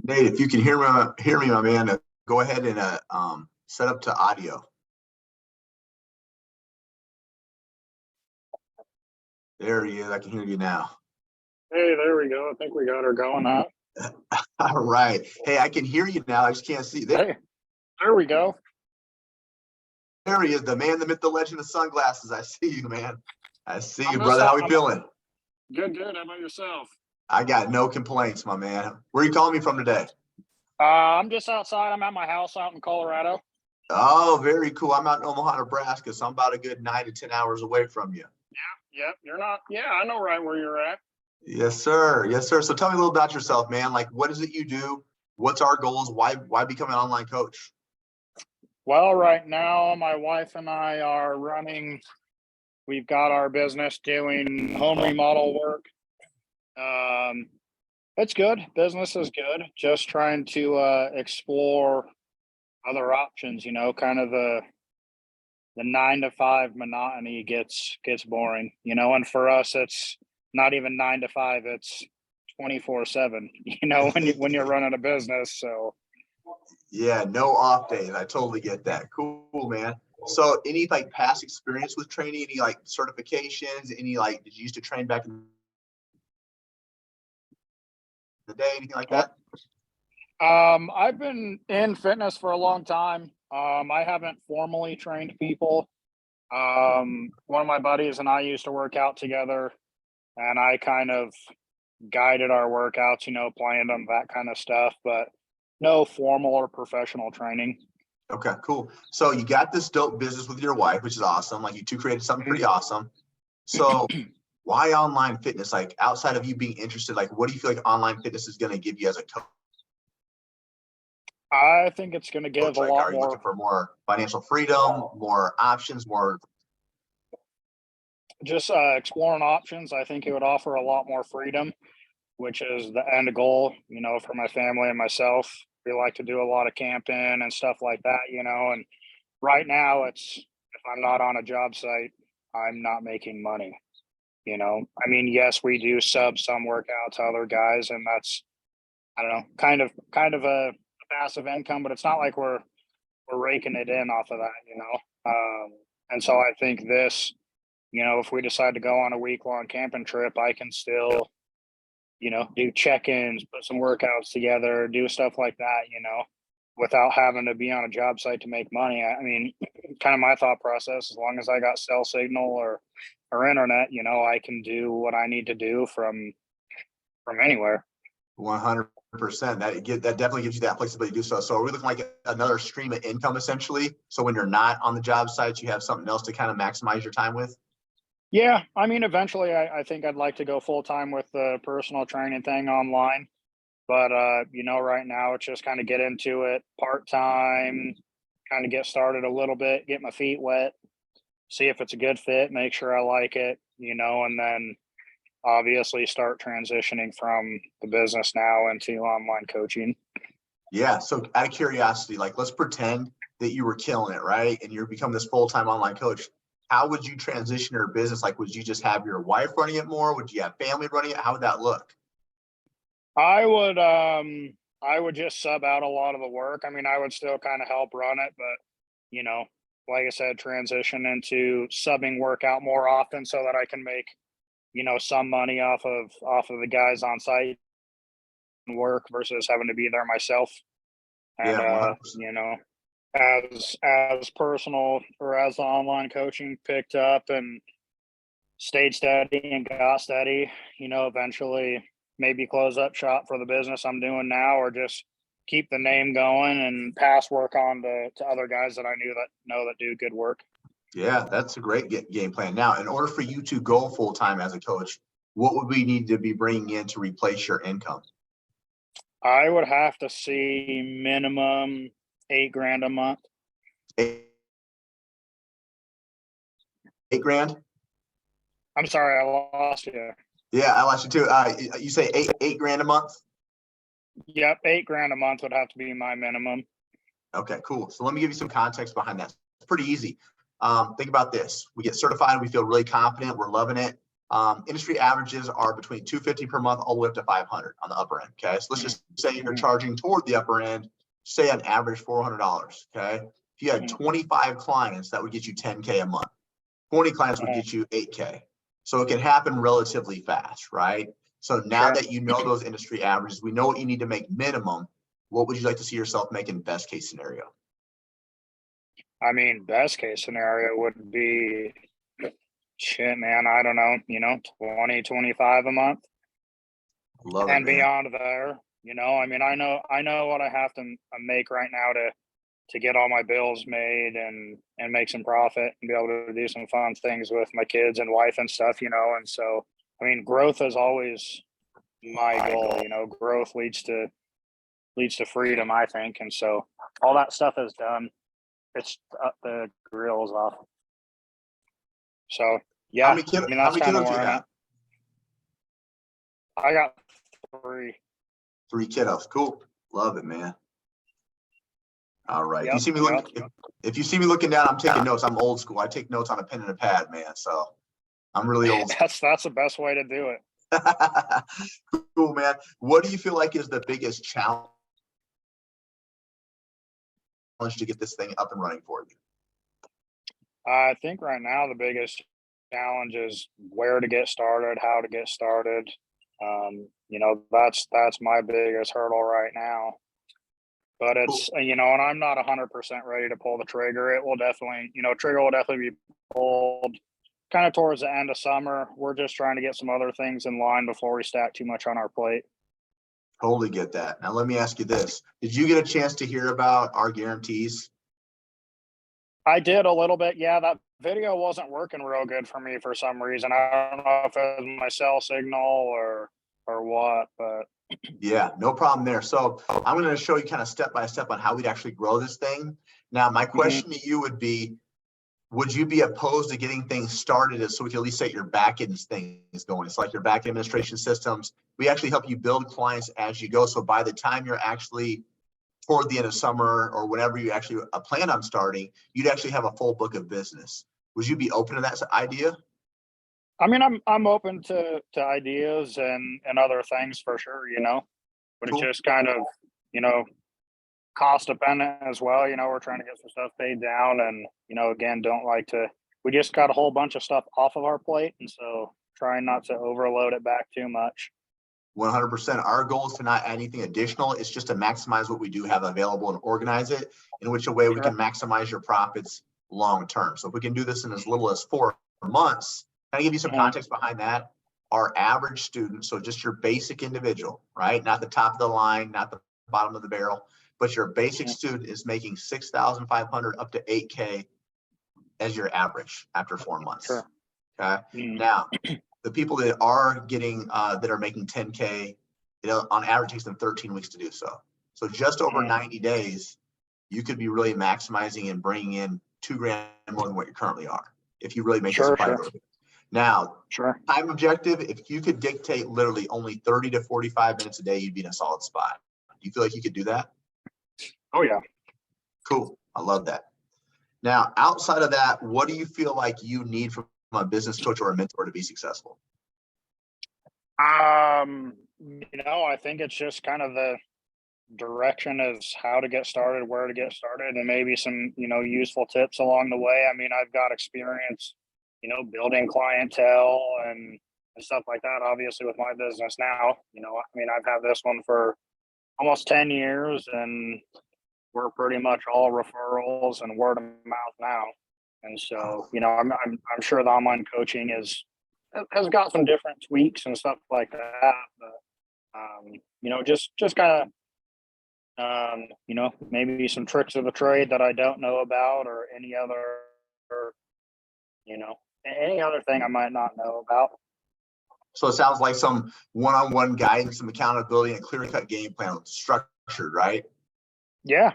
Nate, if you can hear me, my man, go ahead and set up to audio. There he is. I can hear you now. Hey, there we go. I think we got her going up. All right. Hey, I can hear you now. I just can't see. Hey, there we go. There he is, the man, the myth, the legend, the sunglasses. I see you, man. I see you, I'm brother. How we feeling? Good. How about yourself? I got no complaints, my man. Where are you calling me from today? I'm just outside. I'm at my house out in Colorado. Oh, very cool. I'm out in Omaha, Nebraska, so I'm about a good 9 to 10 hours away from you. Yep. You're not. Yeah, I know right where you're at. Yes, sir. Yes, sir. So tell me a little about yourself, man. Like, what is it you do? What's our goals? Why become an online coach? Well, right now, my wife and I are running. We've got our business doing home remodel work. It's good. Business is good. Just trying to explore other options. You know, kind of the 9 to 5 monotony gets boring. You know, and for us, it's not even 9 to 5. It's 24/7. You know, when you're running a business. So Yeah, no off days. I totally get that. Cool, man. So any like past experience with training, any like certifications, any like did you used to train back in the day, anything like that? I've been in fitness for a long time. I haven't formally trained people. One of my buddies and I used to work out together, and I kind of guided our workouts, you know, planned them, that kind of stuff, but no formal or professional training. Okay, cool. So you got this dope business with your wife, which is awesome. Like you two created something pretty awesome. So why online fitness? Like outside of you being interested, like what do you feel like online fitness is going to give you as a coach? I think it's going to give a Like, lot are you more. looking for more financial freedom, more options, more? Just exploring options. I think it would offer a lot more freedom, which is the end goal, you know, for my family and myself. We like to do a lot of camping and stuff like that, you know, and right now it's, if I'm not on a job site, I'm not making money. You know, I mean, yes, we do sub some workouts to other guys, and that's, I don't know, kind of a passive income, but it's not like we're raking it in off of that, you know. And so I think this, you know, if we decide to go on a week-long camping trip, I can still, you know, do check-ins, put some workouts together, do stuff like that, you know, without having to be on a job site to make money. I mean, kind of my thought process, as long as I got cell signal or internet, you know, I can do what I need to do from anywhere. 100%. That definitely gives you that flexibility to do so. So are we looking like another stream of income essentially? So when you're not on the job sites, you have something else to kind of maximize your time with? Yeah, I mean, eventually, I think I'd like to go full time with the personal training thing online. But you know, right now it's just kind of get into it part time, kind of get started a little bit, get my feet wet, see if it's a good fit, make sure I like it, you know, and then obviously start transitioning from the business now into online coaching. Yeah. So out of curiosity, like let's pretend that you were killing it, right? And you're becoming this full-time online coach. How would you transition your business? Like, would you just have your wife running it more? Would you have family running it? How would that look? I would just sub out a lot of the work. I mean, I would still kind of help run it, but you know, like I said, transition into subbing work out more often so that I can make, you know, some money off of the guys on site and work versus having to be there myself. And Yeah, 100%. you know, as personal or as the online coaching picked up and stayed steady and got steady, you know, eventually maybe close up shop for the business I'm doing now, or just keep the name going and pass work on to other guys that I know that do good work. Yeah, that's a great game plan. Now, in order for you to go full-time as a coach, what would we need to be bringing in to replace your income? I would have to see minimum $8,000 a month. Eight grand? I'm sorry, I lost you. Yeah, I lost you too. You say eight grand a month? Yep, $8,000 a month would have to be my minimum. Okay, cool. So let me give you some context behind that. It's pretty easy. Think about this. We get certified. We feel really confident. We're loving it. Industry averages are between 250 per month all the way up to 500 on the upper end. Okay. So let's just say you're charging toward the upper end, say on average $400. Okay. If you had 25 clients, that would get you 10K a month. 20 clients would get you 8K. So it can happen relatively fast, right? So now that you know those industry averages, we know what you need to make minimum. What would you like to see yourself make in best case scenario? I mean, best case scenario would be, shit, man, I don't know, 20, 25 a month. Love And it, man. beyond there, I mean, I know what I have to make right now to get all my bills made and make some profit and be able to do some fun things with my kids and wife and stuff, and so, I mean, growth is always my goal. Growth leads to freedom, I think. And so all that stuff is done. It's the grills off. So yeah, How many kiddos, I mean, that's kind of you where I'm have? at. I got 3. 3 kiddos. Cool. Love it, man. All right. Yep, If you see me looking down, I'm taking notes. I'm old school. I take notes on a pen and a pad, man. So I'm really old school. That's the best way to do it. Cool, man. What do you feel like is the biggest challenge to get this thing up and running for you? I think right now the biggest challenge is where to get started, how to get started. That's my biggest hurdle right now. But it's, and I'm not 100% ready to pull the trigger. It will definitely, trigger will definitely be pulled kind of towards the end of summer. We're just trying to get some other things in line before we stack too much on our plate. Totally get that. Now, let me ask you this. Did you get a chance to hear about our guarantees? I did a little bit. Yeah, that video wasn't working real good for me for some reason. I don't know if it was my cell signal or what, but yeah, no problem there. So I'm going to show you kind of step by step on how we'd actually grow this thing. Now, my question to you would be, would you be opposed to getting things started so we can at least set your back end things going? It's like your back end administration systems. We actually help you build clients as you go. So by the time you're actually toward the end of summer or whenever you actually plan on starting, you'd actually have a full book of business. Would you be open to that idea? I mean, I'm open to ideas and other things for sure, but it's just kind of, cost dependent as well. We're trying to get some stuff paid down and, again, we just got a whole bunch of stuff off of our plate. And so trying not to overload it back too much. 100%. Our goal is to not add anything additional. It's just to maximize what we do have available and organize it in which a way we can maximize your profits long term. So if we can do this in as little as 4 months, can I give you some context behind that? Our average student, so just your basic individual, right? Not the top of the line, not the bottom of the barrel, but your basic student is making 6,500 up to 8K as your average after 4 months. Sure. Okay. Now, the people that are getting that are making 10K, on average takes them 13 weeks to do so. So just over 90 days, you could be really maximizing and bringing in $2,000 more than what you currently are if you really make this a priority. Now, time objective, if you could dictate literally only 30 to 45 minutes a day, you'd be in a solid spot. Do you feel like you could do that? Oh, yeah. Cool. I love that. Now, outside of that, what do you feel like you need from a business coach or a mentor to be successful? I think it's just kind of the direction is how to get started, where to get started, and maybe some, useful tips along the way. I mean, I've got experience, building clientele and stuff like that, obviously with my business now. I've had this one for almost 10 years and we're pretty much all referrals and word of mouth now. And so, I'm sure the online coaching has got some different tweaks and stuff like that, but just kind of, maybe some tricks of the trade that I don't know about or any other thing I might not know about. So it sounds like some one-on-one guidance, some accountability, and a clear-cut game plan structured, right? Yeah.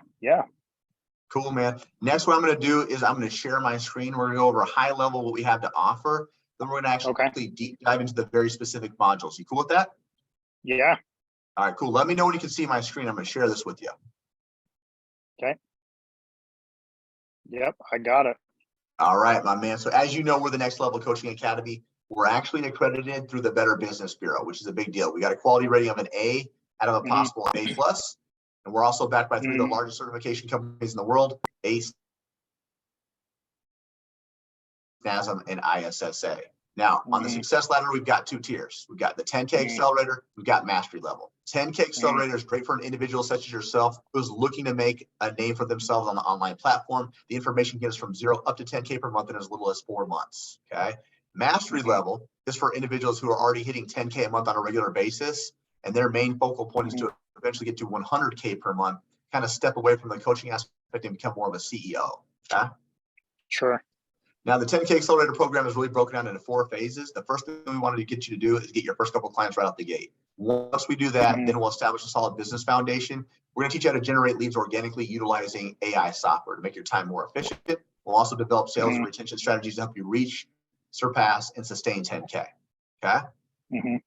Cool, man. Next, what I'm going to do is I'm going to share my screen. We're going to go over high level what we have to offer. Then we're going to actually deep dive into the very specific modules. You cool with that? Yeah. All right, cool. Let me know when you can see my screen. I'm going to share this with you. Okay. Yep, I got it. All right, my man. So as you know, we're the Next Level Coaching Academy. We're actually accredited through the Better Business Bureau, which is a big deal. We got a quality rating of an A out of a possible A+. And we're also backed by 3 of the largest certification companies in the world, ACE, NASM, and ISSA. Now, on the success ladder, we've got 2 tiers. We've got the 10K accelerator, we've got mastery level. 10K accelerator is great for an individual such as yourself who's looking to make a name for themselves on the online platform. The information gives from 0 up to 10K per month in as little as 4 months. Okay. Mastery level is for individuals who are already hitting 10K a month on a regular basis, and their main focal point is to eventually get to 100K per month, kind of step away from the coaching aspect and become more of a CEO. Okay. Sure. Now, the 10K Accelerator program is really broken down into 4 phases. The first thing we wanted to get you to do is get your first couple of clients right out the gate. Once we do that, then we'll establish a solid business foundation. We're going to teach you how to generate leads organically utilizing AI software to make your time more efficient. We'll also develop sales and retention strategies to help you reach, surpass, and sustain 10K. Okay?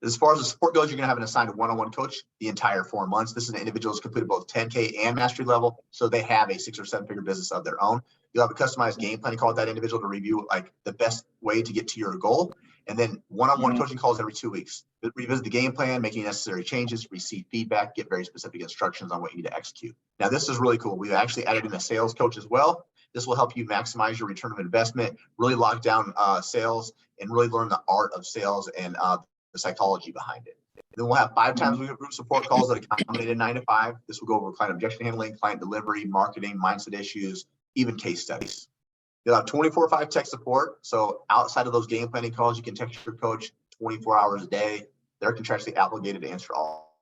As far as the support goes, you're going to have an assigned one-on-one coach the entire 4 months. This is an individual who's completed both 10K and mastery level, so they have a 6 or 7 figure business of their own. You'll have a customized game plan call with that individual to review like the best way to get to your goal. And then one-on-one coaching calls every 2 weeks. Revisit the game plan, making necessary changes, receive feedback, get very specific instructions on what you need to execute. Now, this is really cool. We've actually added in a sales coach as well. This will help you maximize your return of investment, really lock down sales, and really learn the art of sales and the psychology behind it. And then we'll have 5 times a week group support calls that accommodate in 9 to 5. This will go over client objection handling, client delivery, marketing, mindset issues, even case studies. You'll have 24/5 tech support. So outside of those game planning calls, you can text your coach 24 hours a day. They're contractually obligated to answer all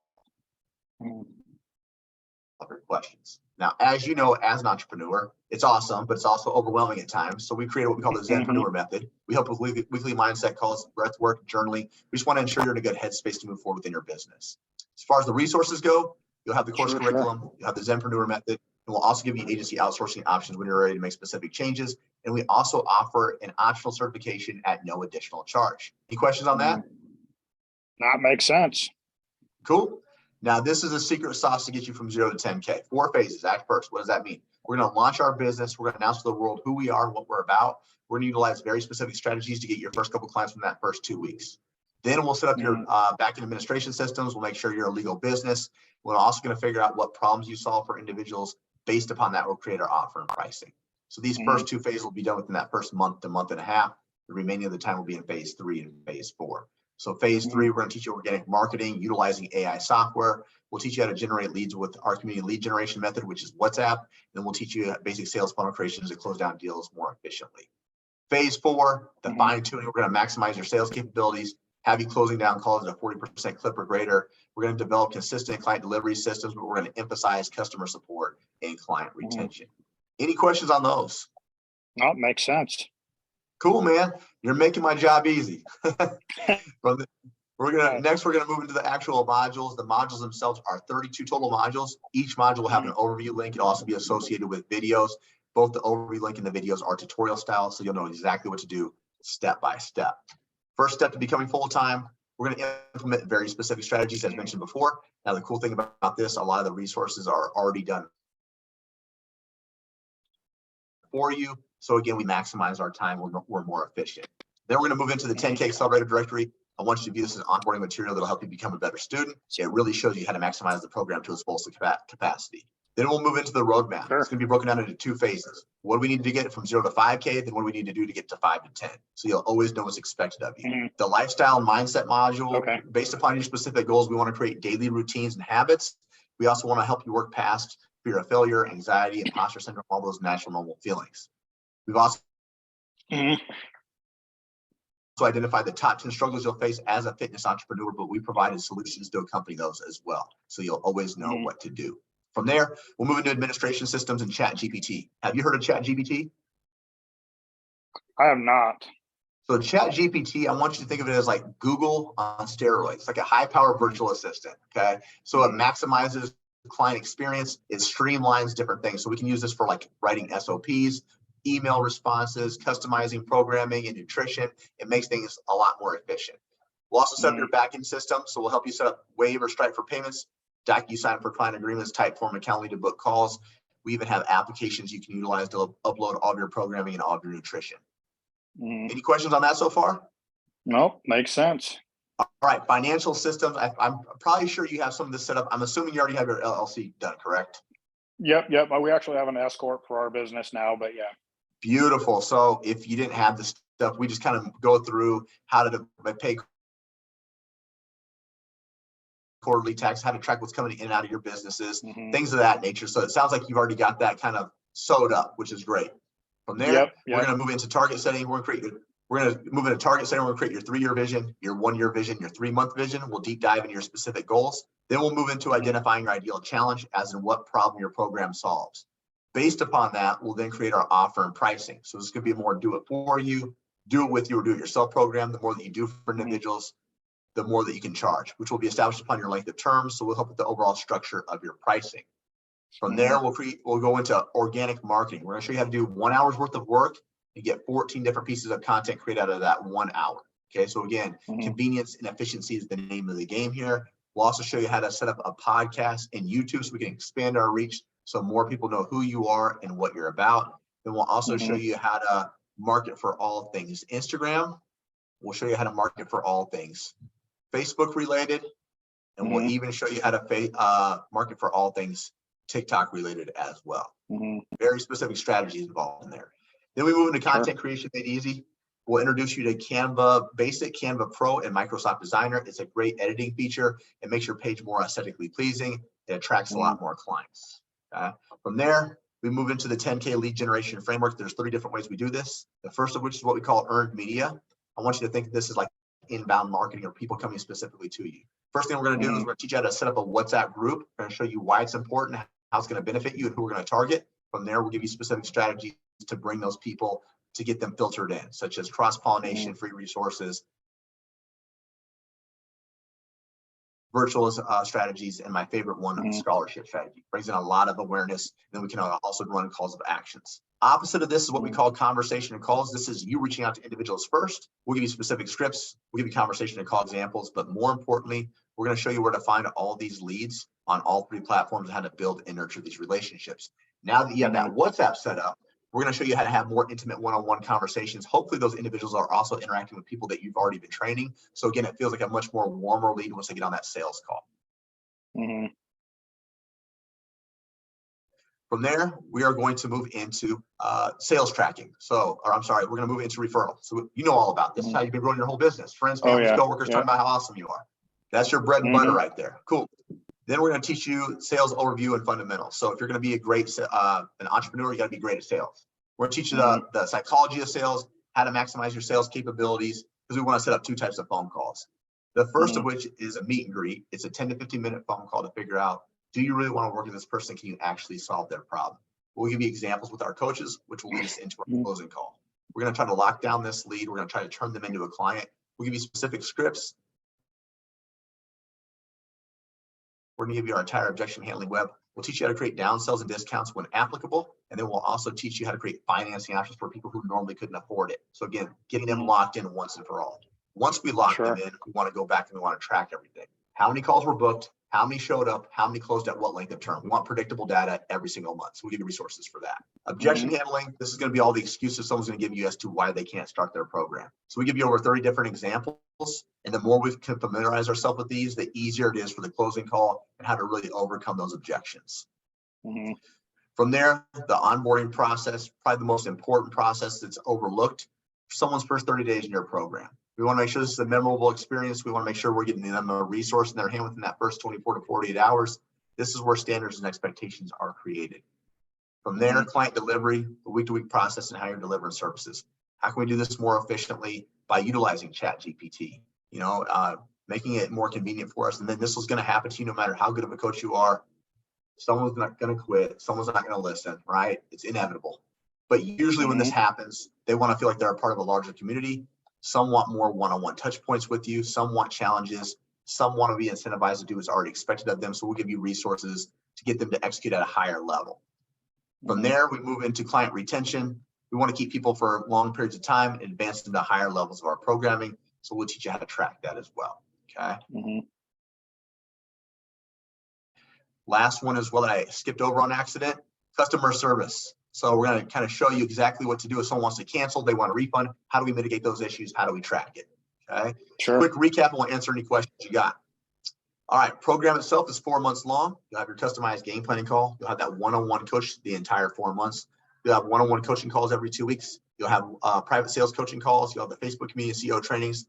of your questions. Now, as you know, as an entrepreneur, it's awesome, but it's also overwhelming at times. So we created what we call the Zenpreneur method. We help with weekly mindset calls, breath work, journaling. We just want to ensure you're in a good headspace to move forward within your business. As far as the resources go, you'll have the course curriculum, you'll have the Zenpreneur method, and we'll also give you agency outsourcing options when you're ready to make specific changes. And we also offer an optional certification at no additional charge. Any questions on that? That makes sense. Cool. Now, this is a secret sauce to get you from 0 to 10K. 4 phases. Act first. What does that mean? We're going to launch our business. We're going to announce to the world who we are and what we're about. We're going to utilize very specific strategies to get your first couple clients from that first 2 weeks. Then we'll set up your back-end administration systems. We'll make sure you're a legal business. We're also going to figure out what problems you solve for individuals. Based upon that, we'll create our offer and pricing. So these first 2 phases will be done within that first month to month and a half. The remaining of the time will be in phase 3 and phase 4. So phase 3, we're going to teach you organic marketing, utilizing AI software. We'll teach you how to generate leads with our community lead generation method, which is WhatsApp. Then we'll teach you basic sales funnel creations to close down deals more efficiently. Phase 4, the fine tuning. We're going to maximize your sales capabilities, have you closing down calls at a 40% clip or greater. We're going to develop consistent client delivery systems, but we're going to emphasize customer support and client retention. Any questions on those? No, it makes sense. Cool, man. You're making my job easy. We're gonna move into the actual modules. The modules themselves are 32 total modules. Each module will have an overview link. It'll also be associated with videos. Both the overview link and the videos are tutorial style, so you'll know exactly what to do step by step. First step to becoming full-time, we're going to implement very specific strategies as mentioned before. Now, the cool thing about this, a lot of the resources are already done for you. So again, we maximize our time. We're more efficient. Then we're going to move into the 10K Accelerator Directory. I want you to view this as onboarding material that'll help you become a better student. So it really shows you how to maximize the program to its fullest capacity. Then we'll move into the roadmap. It's going to be broken down into 2 phases. What do we need to get from 0 to 5K? Then what do we need to do to get to 5 to 10? So you'll always know what's expected of you. The lifestyle and mindset module, based upon your specific goals, we want to create daily routines and habits. We also want to help you work past fear of failure, anxiety, imposter syndrome, all those natural normal feelings. We've also identified the top 10 struggles you'll face as a fitness entrepreneur, but we provided solutions to accompany those as well. So you'll always know what to do. From there, we'll move into administration systems and ChatGPT. Have you heard of ChatGPT? I have not. So ChatGPT, I want you to think of it as like Google on steroids. It's like a high-power virtual assistant, okay? So it maximizes client experience. It streamlines different things. So we can use this for like writing SOPs, email responses, customizing programming and nutrition. It makes things a lot more efficient. We'll also set up your backend system. So we'll help you set up Wave or Stripe for payments, DocuSign for client agreements, Typeform and Calendly to book calls. We even have applications you can utilize to upload all of your programming and all of your nutrition. Any questions on that so far? Nope, makes sense. All right, financial systems. I'm probably sure you have some of this set up. I'm assuming you already have your LLC done, correct? Yep. We actually have an S corp for our business now, but yeah. Beautiful. So if you didn't have this stuff, we just kind of go through how to pay quarterly tax, how to track what's coming in and out of your businesses, things of that nature. So it sounds like you've already got that kind of sewed up, which is great. From there, we're going to move into target setting. We're going to move into target setting. We're going to create your 3-year vision, your 1-year vision, your 3-month vision. We'll deep dive into your specific goals. Then we'll move into identifying your ideal challenge, as in what problem your program solves. Based upon that, we'll then create our offer and pricing. So this could be a more do it for you, do it with you, or do it yourself program. The more that you do for individuals, the more that you can charge, which will be established upon your length of term. So we'll help with the overall structure of your pricing. From there, we'll go into organic marketing. We're going to show you how to do 1 hour's worth of work and get 14 different pieces of content created out of that 1 hour. Okay, so again, convenience and efficiency is the name of the game here. We'll also show you how to set up a podcast in YouTube so we can expand our reach so more people know who you are and what you're about. Then we'll also show you how to market for all things Instagram. We'll show you how to market for all things Facebook related, and we'll even show you how to market for all things TikTok related as well. Very specific strategies involved in there. Then we move into content creation made easy. We'll introduce you to Canva Basic, Canva Pro, and Microsoft Designer. It's a great editing feature. It makes your page more aesthetically pleasing. It attracts a lot more clients. From there, we move into the 10K lead generation framework. There's 3 different ways we do this. The first of which is what we call earned media. I want you to think of this as like inbound marketing or people coming specifically to you. First thing we're going to do is we're going to teach you how to set up a WhatsApp group. We're going to show you why it's important, how it's going to benefit you, and who we're going to target. From there, we'll give you specific strategies to bring those people to get them filtered in, such as cross-pollination, free resources, virtual strategies, and my favorite one, scholarship strategy. Brings in a lot of awareness. And then we can also run calls of actions. Opposite of this is what we call conversation and calls. This is you reaching out to individuals first. We'll give you specific scripts. We'll give you conversation and call examples. But more importantly, we're going to show you where to find all these leads on all 3 platforms and how to build and nurture these relationships. Now that you have that WhatsApp set up, we're going to show you how to have more intimate one-on-one conversations. Hopefully those individuals are also interacting with people that you've already been training. So again, it feels like a much more warmer lead once they get on that sales call. From there, we are going to move into sales tracking. We're going to move into referral. So you know all about this. This is how you've been growing your whole business. Friends, families, coworkers talking about how awesome you are. That's your bread and butter right there. Cool. Then we're going to teach you sales overview and fundamentals. So if you're going to be a great an entrepreneur, you got to be great at sales. We're going to teach you the psychology of sales, how to maximize your sales capabilities, because we want to set up 2 types of phone calls. The first of which is a meet and greet. It's a 10 to 15 minute phone call to figure out, do you really want to work with this person? Can you actually solve their problem? We'll give you examples with our coaches, which will lead us into our closing call. We're going to try to lock down this lead. We're going to try to turn them into a client. We'll give you specific scripts. We're going to give you our entire objection handling web. We'll teach you how to create downsells and discounts when applicable. And then we'll also teach you how to create financing options for people who normally couldn't afford it. So again, getting them locked in once and for all. Once we lock them in, we want to go back and we want to track everything. How many calls were booked? How many showed up? How many closed at what length of term? We want predictable data every single month. So we'll give you resources for that. Objection handling, this is going to be all the excuses someone's going to give you as to why they can't start their program. So we give you over 30 different examples. And the more we can familiarize ourselves with these, the easier it is for the closing call and how to really overcome those objections. From there, the onboarding process, probably the most important process that's overlooked for someone's first 30 days in your program. We want to make sure this is a memorable experience. We want to make sure we're getting them a resource in their hand within that first 24 to 48 hours. This is where standards and expectations are created. From there, client delivery, the week-to-week process, and how you're delivering services. How can we do this more efficiently by utilizing ChatGPT? Making it more convenient for us. And then this is going to happen to you no matter how good of a coach you are. Someone's not going to quit. Someone's not going to listen, right? It's inevitable. But usually when this happens, they want to feel like they're a part of a larger community. Some want more one-on-one touch points with you. Some want challenges. Some want to be incentivized to do what's already expected of them. So we'll give you resources to get them to execute at a higher level. From there, we move into client retention. We want to keep people for long periods of time and advance into higher levels of our programming. So we'll teach you how to track that as well. Okay. Last one as well that I skipped over on accident, Customer service. So we're going to kind of show you exactly what to do if someone wants to cancel, they want a refund. How do we mitigate those issues? How do we track it? Okay. Sure. Quick recap, and we'll answer any questions you got. All right. Program itself is 4 months long. You'll have your customized game planning call. You'll have that one-on-one coach the entire 4 months. You'll have one-on-one coaching calls every 2 weeks. You'll have private sales coaching calls. You'll have the Facebook community CEO trainings,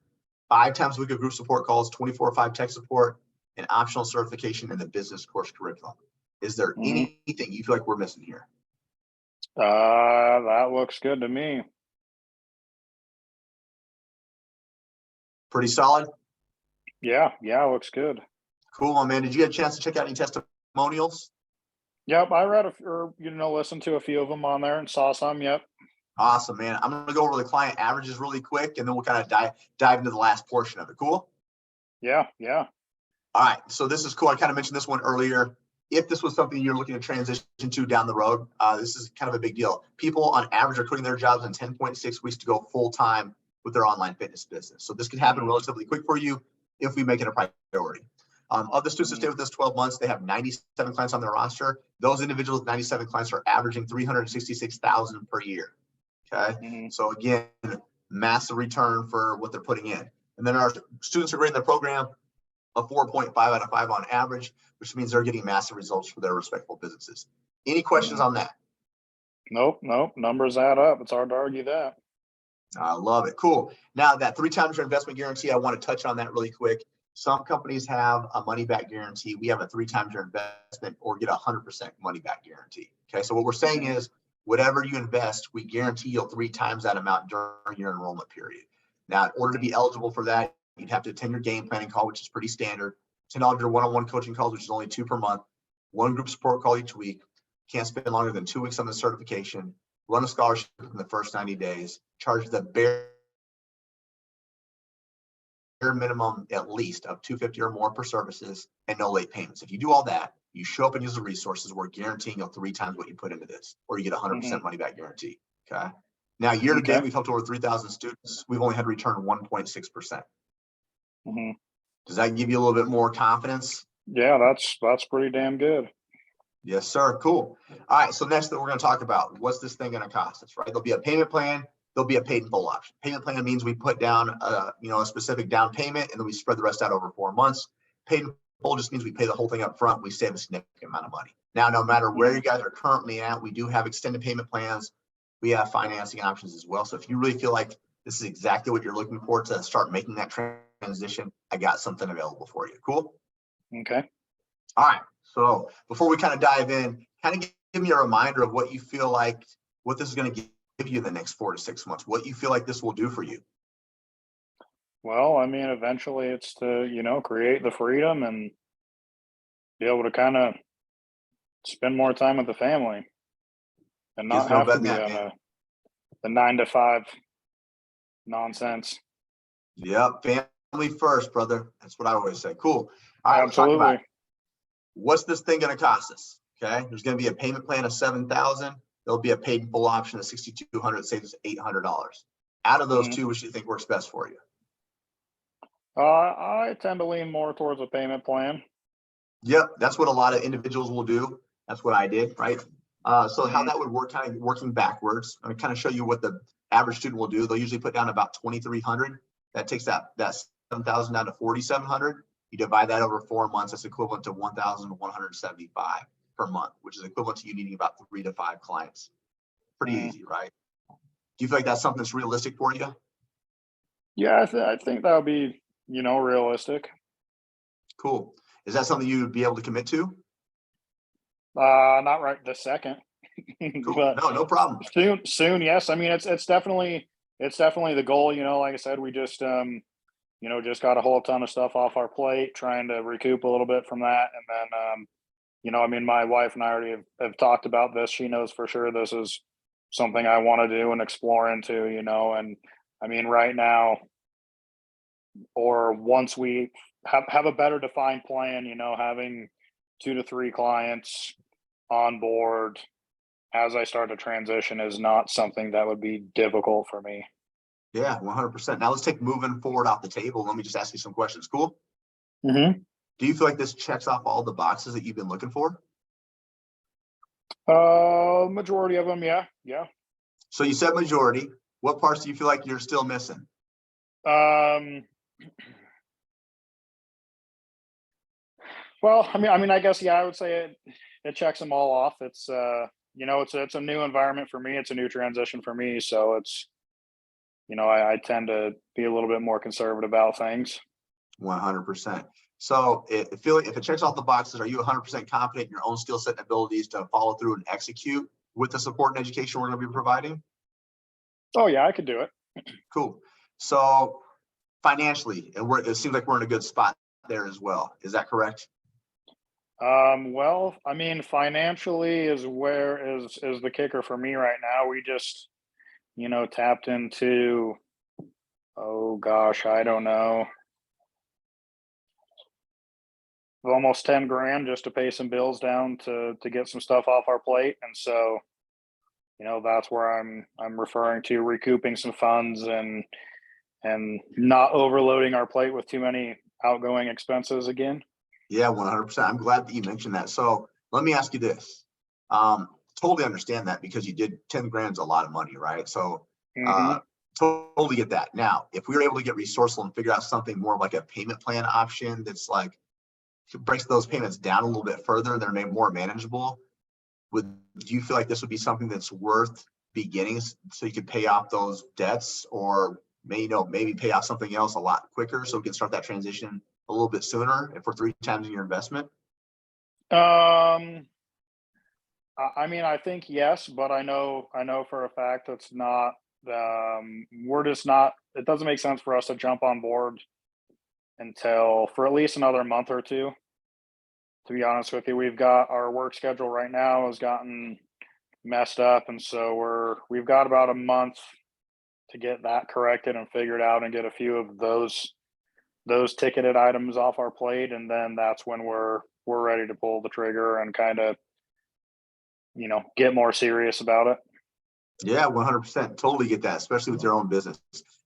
5 times a week of group support calls, 24/5 tech support, and optional certification in the business course curriculum. Is there anything you feel like we're missing here? That looks good to me. Pretty solid? Yeah, looks good. Cool, my man. Did you get a chance to check out any testimonials? Yep, I read listened to a few of them on there and saw some. Yep. Awesome, man. I'm going to go over the client averages really quick, and then we'll kind of dive into the last portion of it. Cool? Yeah. All right, so this is cool. I kind of mentioned this one earlier. If this was something you're looking to transition to down the road, this is kind of a big deal. People on average are quitting their jobs in 10.6 weeks to go full-time with their online fitness business. So this could happen relatively quick for you if we make it a priority. Of the students that stay with us 12 months, they have 97 clients on their roster. Those individuals, 97 clients, are averaging $366,000 per year. Okay. So again, massive return for what they're putting in. And then our students are grading the program a 4.5 out of 5 on average, which means they're getting massive results for their respectable businesses. Any questions on that? Nope. Numbers add up. It's hard to argue that. I love it. Cool. Now that 3 times your investment guarantee, I want to touch on that really quick. Some companies have a money back guarantee. We have a 3 times your investment or get 100% money back guarantee. Okay. So what we're saying is whatever you invest, we guarantee you'll 3 times that amount during your enrollment period. Now, in order to be eligible for that, you'd have to attend your game planning call, which is pretty standard. $10 your one-on-one coaching calls, which is only 2 per month. 1 group support call each week. Can't spend longer than 2 weeks on the certification. Run a scholarship in the first 90 days. Charge the bare minimum at least of $250 or more per services, and no late payments. If you do all that, you show up and use the resources, we're guaranteeing you'll 3 times what you put into this, or you get 100% money back guarantee. Okay. Now, year to date, we've helped over 3,000 students. We've only had return 1.6%. Does that give you a little bit more confidence? Yeah, that's pretty damn good. Yes, sir. Cool. All right. So next that we're going to talk about, what's this thing going to cost us, right? There'll be a payment plan. There'll be a paid in full option. Payment plan means we put down a specific down payment, and then we spread the rest out over 4 months. Paid in full just means we pay the whole thing up front. We save a significant amount of money. Now, no matter where you guys are currently at, we do have extended payment plans. We have financing options as well. So if you really feel like this is exactly what you're looking for to start making that transition, I got something available for you. Cool? Okay. All right. So before we kind of dive in, kind of give me a reminder of what you feel like, what this is going to give you the next 4 to 6 months, what you feel like this will do for you. Well, I mean, eventually it's to, create the freedom and be able to kind of spend more time with the family and not have to be on the 9 to 5 nonsense. Yep. Family first, brother. That's what I always say. Cool. All right. Absolutely. Let's talk about what's this thing going to cost us? Okay. There's going to be a payment plan of $7,000. There'll be a paid in full option of $6,200, saves us $800. Out of those two, which do you think works best for you? I tend to lean more towards a payment plan. Yep. That's what a lot of individuals will do. That's what I did. Right. So how that would work, kind of working backwards, I'm going to kind of show you what the average student will do. They'll usually put down about $2,300. That takes that $7,000 down to $4,700. You divide that over 4 months. That's equivalent to $1,175 per month, which is equivalent to you needing about 3 to 5 clients. Pretty easy, right? Do you feel like that's something that's realistic for you? Yeah, I think that would be, realistic. Cool. Is that something you would be able to commit to? Not right this second. Cool. But no problem. Soon, yes. I mean, it's definitely the goal. Like I said, we just just got a whole ton of stuff off our plate, trying to recoup a little bit from that, and then my wife and I already have talked about this. She knows for sure this is something I want to do and explore into. And I mean, right now, or once we have a better defined plan, having 2 to 3 clients on board as I start to transition is not something that would be difficult for me. Yeah, 100%. Now let's take moving forward off the table. Let me just ask you some questions. Cool. Mm-hmm. Do you feel like this checks off all the boxes that you've been looking for? Majority of them, yeah. So you said majority. What parts do you feel like you're still missing? Um, well, I guess, yeah, I would say it checks them all off. It's it's a new environment for me. It's a new transition for me. So it's, I tend to be a little bit more conservative about things. 100%. So feel like if it checks off the boxes, are you 100% confident in your own skill set and abilities to follow through and execute with the support and education we're going to be providing? Oh yeah, I could do it. Cool. So financially, and it seems like we're in a good spot there as well. Is that correct? Well, financially is the kicker for me right now. We just, tapped into, oh gosh, I don't know, almost 10 grand just to pay some bills down to get some stuff off our plate. And so, that's where I'm referring to recouping some funds and not overloading our plate with too many outgoing expenses again. Yeah, 100%. I'm glad that you mentioned that. So let me ask you this. Totally understand that because you did 10 grand's a lot of money, right? So Hmm. totally get that. Now, if we were able to get resourceful and figure out something more like a payment plan option that's like breaks those payments down a little bit further, they're made more manageable. Do you feel like this would be something that's worth beginning so you could pay off those debts, or maybe pay off something else a lot quicker so we can start that transition a little bit sooner if we're 3 times in your investment? Um, I think yes, but I know for a fact it's not. We're just not. It doesn't make sense for us to jump on board until for at least another month or two. To be honest with you, we've got our work schedule right now has gotten messed up, and so we've got about a month to get that corrected and figured out, and get a few of those ticketed items off our plate, and then that's when we're ready to pull the trigger and kind of get more serious about it. Yeah, 100%. Totally get that, especially with your own business.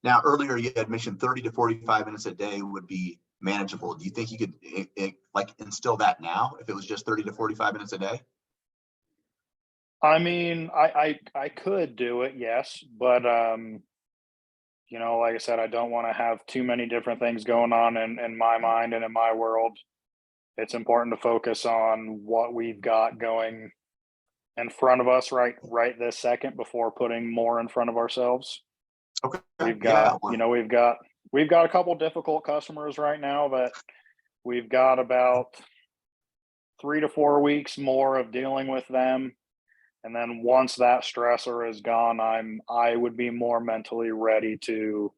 Now, earlier you had mentioned 30 to 45 minutes a day would be manageable. Do you think you could like instill that now if it was just 30 to 45 minutes a day? I could do it, yes, but like I said, I don't want to have too many different things going on in my mind and in my world. It's important to focus on what we've got going in front of us right this second before putting more in front of ourselves. Okay. We've Yeah. got, we've got a couple difficult customers right now that we've got about 3 to 4 weeks more of dealing with them. And then once that stressor is gone, I would be more mentally ready to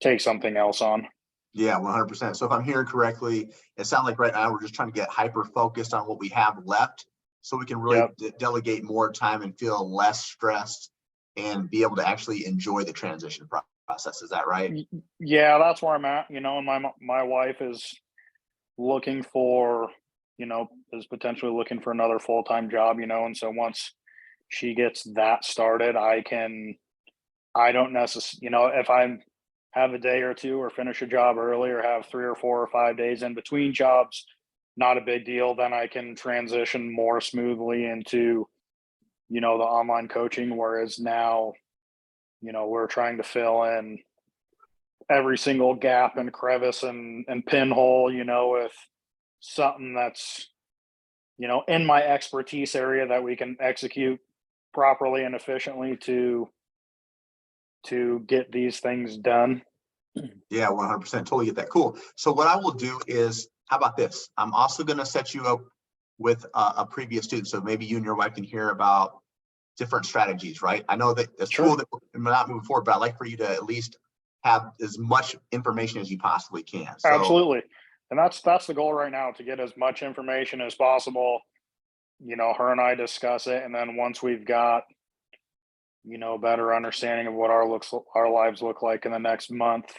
take something else on. Yeah, 100%. So if I'm hearing correctly, it sounds like right now we're just trying to get hyper focused on what we have left so we can really Yep. delegate more time and feel less stressed and be able to actually enjoy the transition process. Is that right? Yeah, that's where I'm at. And my wife is looking for, is potentially looking for another full-time job, and so once she gets that started, I don't necessarily, if I have a day or two or finish a job early or have 3 or 4 or 5 days in between jobs, not a big deal. Then I can transition more smoothly into, the online coaching. Whereas now, we're trying to fill in every single gap and crevice and pinhole, with something that's, in my expertise area that we can execute properly and efficiently to get these things done. Yeah, 100%. Totally get that. Cool. So what I will do is, how about this? I'm also going to set you up with a previous student. So maybe you and your wife can hear about different strategies, right? I know that it's cool Sure. that we're not moving forward, but I'd like for you to at least have as much information as you possibly can. So, Absolutely. And that's the goal right now, to get as much information as possible. Her and I discuss it, and then once we've got, better understanding of what our lives look like in the next month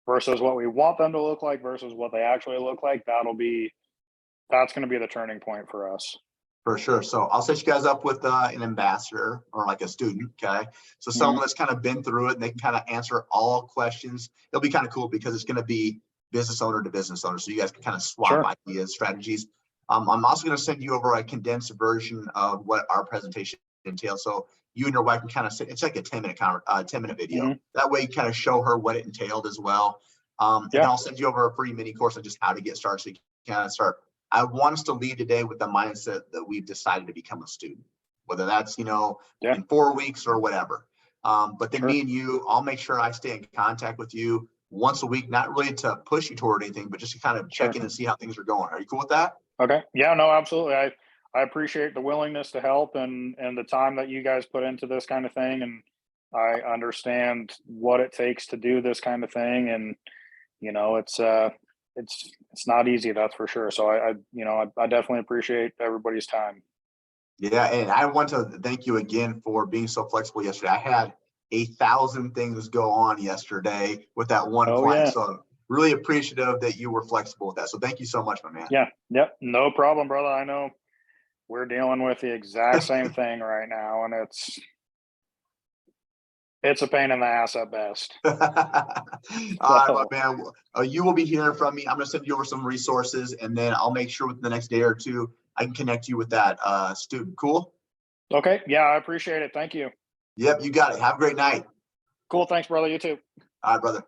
versus what we want them to look like versus what they actually look like, that's going to be the turning point for us. for sure. So I'll set you guys up with an ambassador or like a student. Okay. So someone Mhm. that's kind of been through it and they can kind of answer all questions. It'll be kind of cool because it's going to be business owner to business owner. So you guys can kind of swap Sure. ideas, strategies. I'm also going to send you over a condensed version of what our presentation entails. So you and your wife can kind of sit, it's like a 10-minute video. Mm-hmm. That way you kind of show her what it entailed as well. And then I'll send you over a free mini course on just how to get started. So you can kind of start. I want us to leave today with the mindset that we've decided to become a student, whether that's, in 4 weeks or whatever. But then me and you, I'll make sure I stay in contact with you once a week, not really to push you toward anything, but just to kind of check in and see how things are going. Are you cool with that? Okay. Yeah, no, absolutely. I appreciate the willingness to help and the time that you guys put into this kind of thing. And I understand what it takes to do this kind of thing. And, it's not easy, that's for sure. So I definitely appreciate everybody's time. Yeah, and I want to thank you again for being so flexible yesterday. I had 1,000 things go on yesterday with that one Oh client. yeah. So really appreciative that you were flexible with that. So thank you so much, my man. Yeah. Yep. No problem, brother. I know we're dealing with the exact same thing right now, and it's a pain in the ass at best. All right, my man. You will be hearing from me. I'm going to send you over some resources, and then I'll make sure within the next day or two I can connect you with that student. Cool? Okay. Yeah, I appreciate it. Thank you. Yep, you got it. Have a great night. Cool. Thanks, brother. You too. All right, brother.